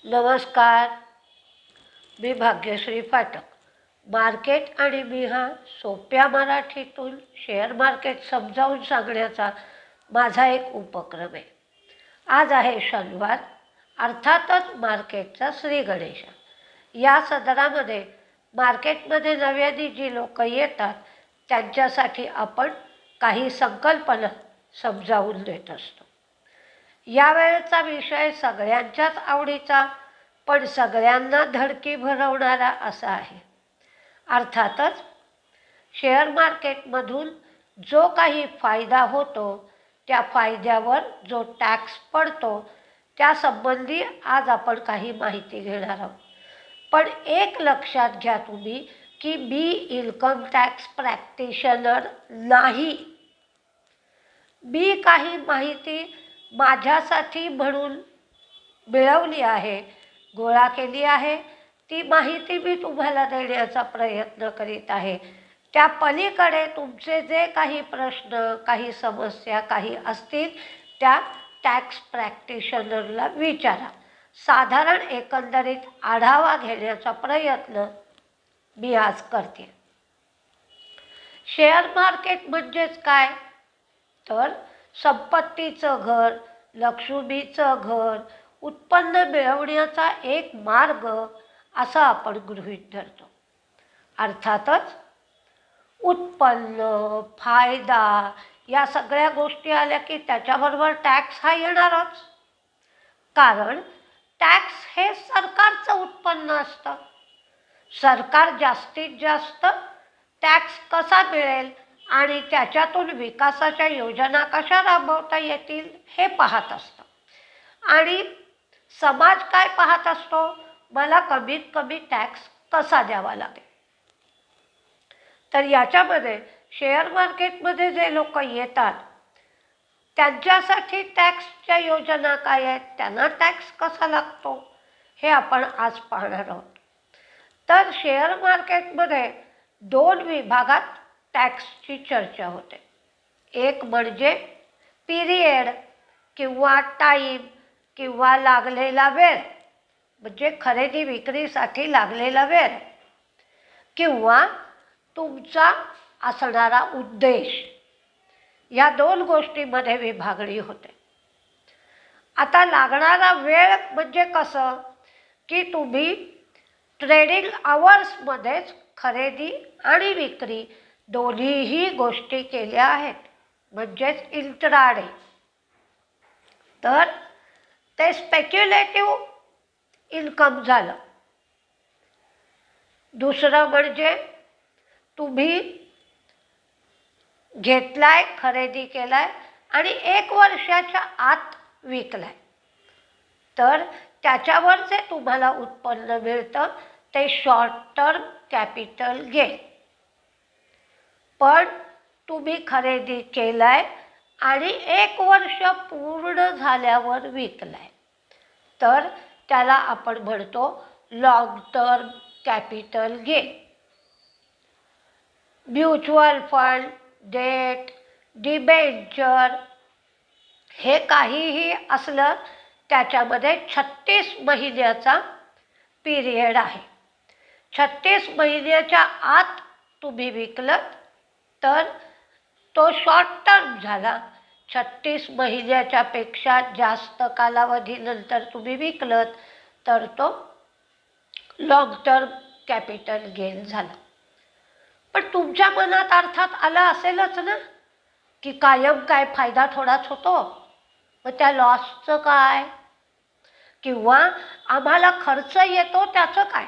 नमस्कार, मी भाग्यश्री फाटक. मार्केट आणि मी हा सोप्या मराठीतून शेअर मार्केट समजावून सांगण्याचा माझा एक उपक्रम आहे. आज आहे शनिवार, अर्थातच मार्केटचा श्री गणेश. या सदरामध्ये मार्केटमध्ये नव्याने जी लोक येतात त्यांच्यासाठी आपण काही संकल्पना समजावून देत असतो. यावेळेचा विषय सगळ्यांच्याच आवडीचा पण सगळ्यांना धडकी भरवणारा असा आहे. अर्थातच शेअर मार्केटमधून जो काही फायदा होतो त्या फायद्यावर जो टॅक्स पडतो त्यासंबंधी आज आपण काही माहिती घेणार आहोत. पण एक लक्षात घ्या तुम्ही की मी इन्कम टॅक्स प्रॅक्टिशनर नाही. मी काही माहिती माझ्यासाठी म्हणून मिळवली आहे, गोळा केली आहे. ती माहिती मी तुम्हाला देण्याचा प्रयत्न करीत आहे. त्या पलीकडे तुमचे जे काही प्रश्न, काही समस्या काही असतील त्या टॅक्स प्रॅक्टिशनरला विचारा. साधारण एकंदरीत आढावा घेण्याचा प्रयत्न मी आज करते. शेअर मार्केट म्हणजेच काय तर संपत्तीचं घर, लक्ष्मीचं घर, उत्पन्न मिळवण्याचा एक मार्ग असं आपण गृहीत धरतो. अर्थातच उत्पन्न, फायदा या सगळ्या गोष्टी आल्या की त्याच्याबरोबर टॅक्स हा येणारच. कारण टॅक्स हे सरकारचं उत्पन्न असतं. सरकार जास्तीत जास्त टॅक्स कसा मिळेल आणि त्याच्यातून विकासाच्या योजना कशा राबवता येतील हे पाहत असतं. आणि समाज काय पाहत असतो, मला कमीत कमी टॅक्स कसा द्यावा लागेल. तर याच्यामध्ये शेअर मार्केटमध्ये जे लोक येतात त्यांच्यासाठी टॅक्सच्या योजना काय आहेत, त्यांना टॅक्स कसा लागतो हे आपण आज पाहणार आहोत. तर शेअर मार्केटमध्ये दोन विभागात टॅक्सची चर्चा होते. एक म्हणजे पिरियड किंवा टाईम किंवा लागलेला वेळ, म्हणजे खरेदी विक्रीसाठी लागलेला वेळ किंवा तुमचा असणारा उद्देश, या दोन गोष्टींमध्ये विभागणी होते. आता लागणारा वेळ म्हणजे कसं की तुम्ही ट्रेडिंग आवर्समध्येच खरेदी आणि विक्री दोन्हीही गोष्टी केल्या आहेत, म्हणजेच इंट्राडे. तर ते स्पेक्युलेटिव्ह इन्कम झालं. दुसरं म्हणजे तुम्ही घेतलाय, खरेदी केलाय आणि 1 वर्षाच्या आत विकलाय, तर त्याच्यावर जे तुम्हाला उत्पन्न मिळतं ते शॉर्ट टर्म कॅपिटल गेन. पण तुम्ही खरेदी केलाय आणि 1 वर्ष पूर्ण झाल्यावर विकलाय, तर त्याला आपण म्हणतो long term capital gain. Mutual fund, debt, debenture हे काहीही असलं त्याच्यामध्ये 36 महिन्याचा पिरियड आहे. 36 महिन्याच्या आत तुम्ही विकलत तर तो शॉर्ट टर्म झाला. 36 महिन्याच्या पेक्षा जास्त कालावधीनंतर तुम्ही विकलत तर तो लॉंग टर्म कॅपिटल गेन झाला. पण तुमच्या मनात अर्थात आलं असेलच ना की कायम काय फायदा थोडाच होतो, मग त्या लॉसचं काय, किंवा आम्हाला खर्च येतो त्याचं काय.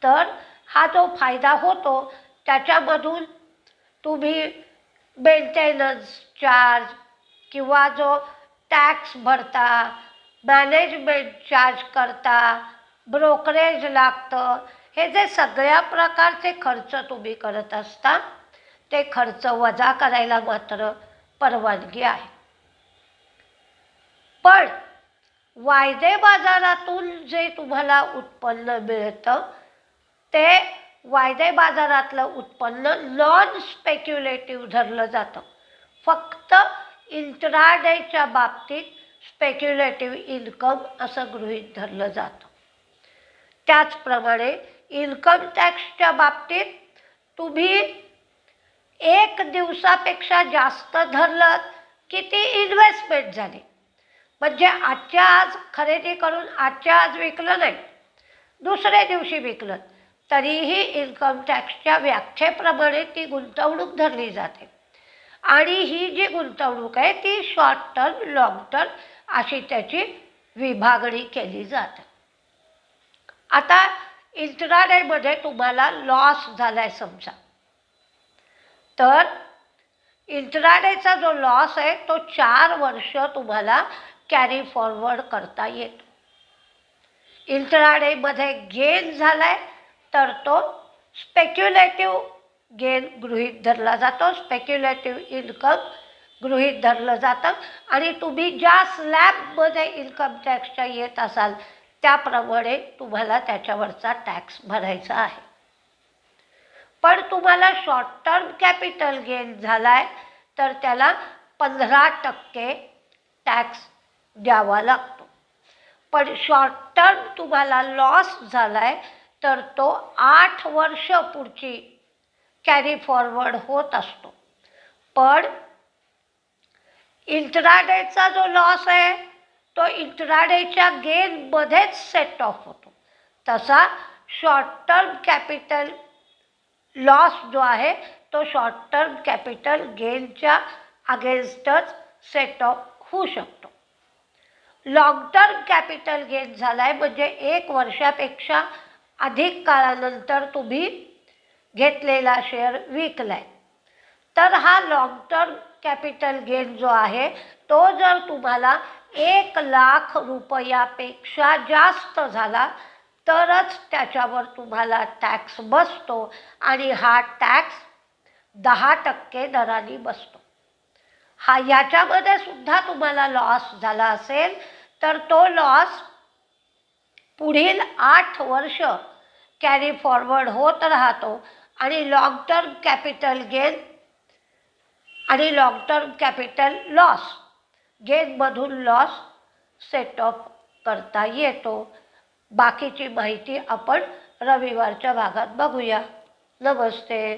तर हा जो फायदा होतो त्याच्यामधून तुम्ही मेंटेनन्स चार्ज किंवा जो टॅक्स भरता, मॅनेजमेंट चार्ज करता, ब्रोकरेज लागतं, हे जे सगळ्या प्रकारचे खर्च तुम्ही करत असता ते खर्च वजा करायला मात्र परवानगी आहे. पण वायदे बाजारातून जे तुम्हाला उत्पन्न मिळतं ते वायदे बाजारातलं उत्पन्न नॉन स्पेक्युलेटिव्ह धरलं जातं. फक्त इंट्राडेच्या बाबतीत स्पेक्युलेटिव्ह इन्कम असं गृहीत धरलं जातं. त्याचप्रमाणे इन्कम टॅक्सच्या बाबतीत तुम्ही 1 दिवसापेक्षा जास्त धरलं की ती इन्व्हेस्टमेंट झाली. म्हणजे आजच्या आज खरेदी करून आजच्या आज विकलं नाही, दुसऱ्या दिवशी विकलं तरीही इन्कम टॅक्सच्या व्याख्येप्रमाणे ती गुंतवणूक धरली जाते. आणि ही जी गुंतवणूक आहे ती शॉर्ट टर्म, लॉंग टर्म अशी त्याची विभागणी केली जाते. आता इंट्राडेमध्ये तुम्हाला लॉस झालाय समजा, तर इंट्राडेचा जो लॉस आहे तो 4 वर्ष तुम्हाला कॅरी फॉरवर्ड करता येतो. इंट्राडेमध्ये गेन झालाय तर तो स्पेक्युलेटिव्ह गेन गृहीत धरला जातो, स्पेक्युलेटिव्ह इन्कम गृहीत धरलं जातं. आणि तुम्ही ज्या स्लॅबमध्ये इन्कम टॅक्सच्या येत असाल त्याप्रमाणे तुम्हाला त्याच्यावरचा टॅक्स भरायचा आहे. पण तुम्हाला शॉर्ट टर्म कॅपिटल गेन झालाय तर त्याला 15% टॅक्स द्यावा लागतो. पण शॉर्ट टर्म तुम्हाला लॉस झालाय तर तो 8 वर्ष पुढची कॅरी फॉरवर्ड होत असतो. पण इंट्राडेचा जो लॉस आहे तो इंट्राडेच्या गेनमध्येच सेट ऑफ होतो. तसा शॉर्ट टर्म कॅपिटल लॉस जो आहे तो शॉर्ट टर्म कॅपिटल गेनच्या अगेन्स्टच सेट ऑफ होऊ शकतो. लॉंग टर्म कॅपिटल गेन झालाय म्हणजे 1 वर्षापेक्षा अधिक काळानंतर तुम्ही घेतलेला शेअर विकलाय, तर हा लॉंग टर्म कॅपिटल गेन जो आहे तो जर तुम्हाला 1 लाख रुपयापेक्षा जास्त झाला तरच त्याच्यावर तुम्हाला टॅक्स बसतो. आणि हा टॅक्स 10% दराने बसतो. याच्यामध्ये सुद्धा तुम्हाला लॉस झाला असेल तर तो लॉस पुढील 8 वर्ष कॅरी फॉरवर्ड होत राहतो. आणि लॉंग टर्म कॅपिटल गेन आणि लॉंग टर्म कॅपिटल लॉस गेनमधून लॉस सेट ऑफ करता येतो. बाकीची माहिती आपण रविवारच्या भागात बघूया. नमस्ते.